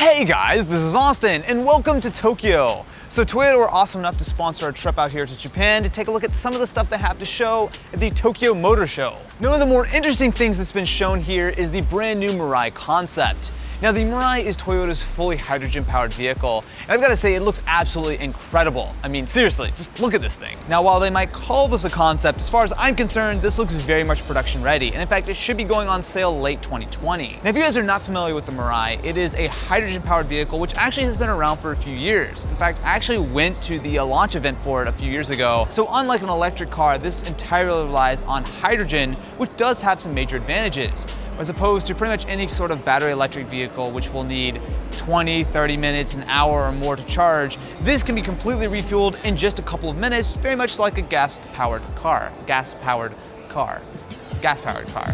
Hey guys, this is Austin and welcome to Tokyo. So Toyota were awesome enough to sponsor our trip out here to Japan to take a look at some of the stuff they have to show at the Tokyo Motor Show. Now, one of the more interesting things that's been shown here is the brand new Mirai concept. Now, the Mirai is Toyota's fully hydrogen-powered vehicle, and I've got to say, it looks absolutely incredible. I mean, seriously, just look at this thing. Now, while they might call this a concept, as far as I'm concerned, this looks very much production ready, and in fact, it should be going on sale late 2020. Now, if you guys are not familiar with the Mirai, it is a hydrogen-powered vehicle, which actually has been around for a few years. In fact, I actually went to the launch event for it a few years ago. So unlike an electric car, this entirely relies on hydrogen, which does have some major advantages, as opposed to pretty much any sort of battery electric vehicle, which will need 20, 30 minutes, an hour or more to charge. This can be completely refueled in just a couple of minutes, very much like a gas-powered car. But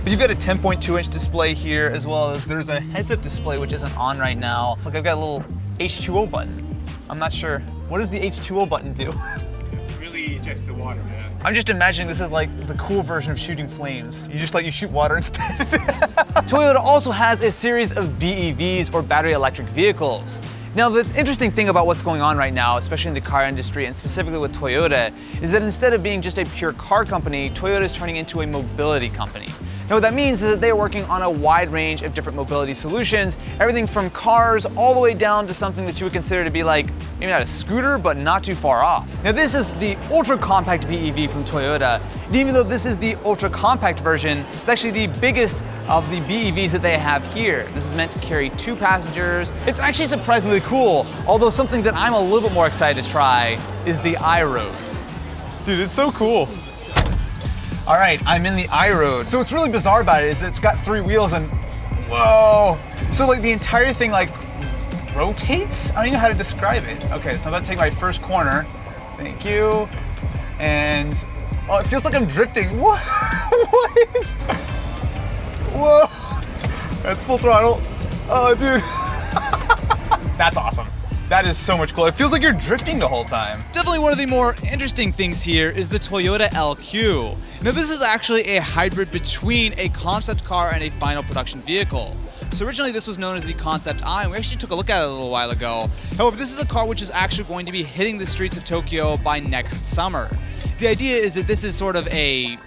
you've got a 10.2-inch display here, as well as there's a heads-up display, which isn't on right now. Look, I've got a little H2O button. I'm not sure. What does the H2O button do? It really ejects the water, man. I'm just imagining this is like the cool version of shooting flames. You shoot water instead. Toyota also has a series of BEVs, or battery electric vehicles. Now, the interesting thing about what's going on right now, especially in the car industry and specifically with Toyota, is that instead of being just a pure car company, Toyota is turning into a mobility company. Now, what that means is that they are working on a wide range of different mobility solutions, everything from cars all the way down to something that you would consider to be like, maybe not a scooter, but not too far off. Now, this is the ultra compact BEV from Toyota, and even though this is the ultra compact version, it's actually the biggest of the BEVs that they have here. This is meant to carry 2 passengers. It's actually surprisingly cool, although something that I'm a little bit more excited to try is the iRoad. Dude, it's so cool. All right, I'm in the iRoad. So what's really bizarre about it is it's got 3 wheels and whoa. So like the entire thing like rotates? I don't even know how to describe it. Okay, so I'm about to take my first corner. Thank you. And oh, it feels like I'm drifting. What? What? Whoa, that's full throttle. Oh, dude. That's awesome. That is so much cool. It feels like you're drifting the whole time. Definitely one of the more interesting things here is the Toyota LQ. Now, this is actually a hybrid between a concept car and a final production vehicle. So originally this was known as the Concept I, and we actually took a look at it a little while ago. However, this is a car which is actually going to be hitting the streets of Tokyo by next summer. The idea is that this is sort of a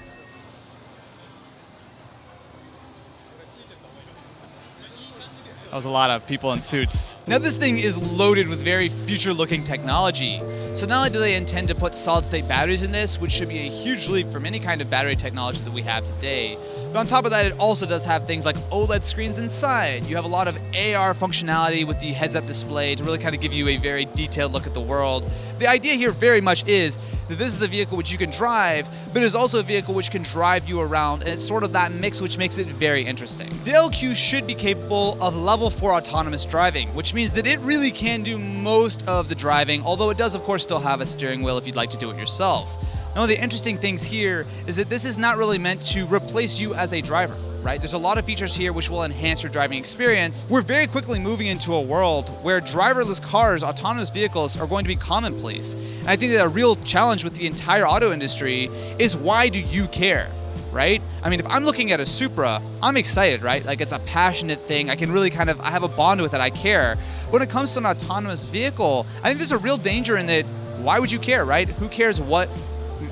That was a lot of people in suits. Now, this thing is loaded with very future-looking technology. So not only do they intend to put solid-state batteries in this, which should be a huge leap from any kind of battery technology that we have today, but on top of that, it also does have things like OLED screens inside. You have a lot of AR functionality with the heads-up display to really kind of give you a very detailed look at the world. The idea here very much is that this is a vehicle which you can drive, but it is also a vehicle which can drive you around, and it's sort of that mix which makes it very interesting. The LQ should be capable of level 4 autonomous driving, which means that it really can do most of the driving, although it does of course still have a steering wheel if you'd like to do it yourself. Now, one of the interesting things here is that this is not really meant to replace you as a driver, right? There's a lot of features here which will enhance your driving experience. We're very quickly moving into a world where driverless cars, autonomous vehicles, are going to be commonplace. And I think that a real challenge with the entire auto industry is, why do you care, right? I mean, if I'm looking at a Supra, I'm excited, right? Like, it's a passionate thing. I can really I have a bond with it, I care. When it comes to an autonomous vehicle, I think there's a real danger in that. Why would you care, right? Who cares what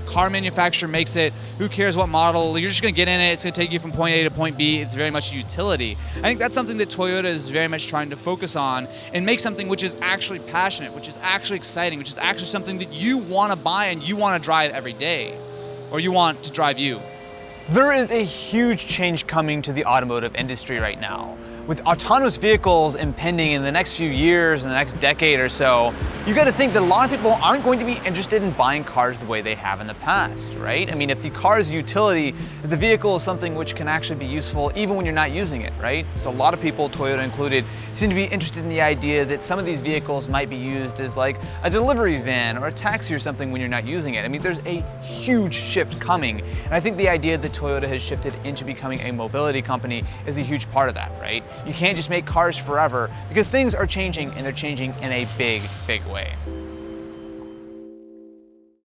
car manufacturer makes it? Who cares what model? You're just gonna get in it, it's gonna take you from point A to point B. It's very much a utility. I think that's something that Toyota is very much trying to focus on and make something which is actually passionate, which is actually exciting, which is actually something that you wanna buy and you wanna drive every day, or you want to drive you. There is a huge change coming to the automotive industry right now. With autonomous vehicles impending in the next few years, in the next decade or so, you got to think that a lot of people aren't going to be interested in buying cars the way they have in the past, right? I mean, if the car is a utility, if the vehicle is something which can actually be useful even when you're not using it, right? So a lot of people, Toyota included, seem to be interested in the idea that some of these vehicles might be used as like a delivery van or a taxi or something when you're not using it. I mean, there's a huge shift coming, and I think the idea that Toyota has shifted into becoming a mobility company is a huge part of that, right? You can't just make cars forever, because things are changing, and they're changing in a big, big way.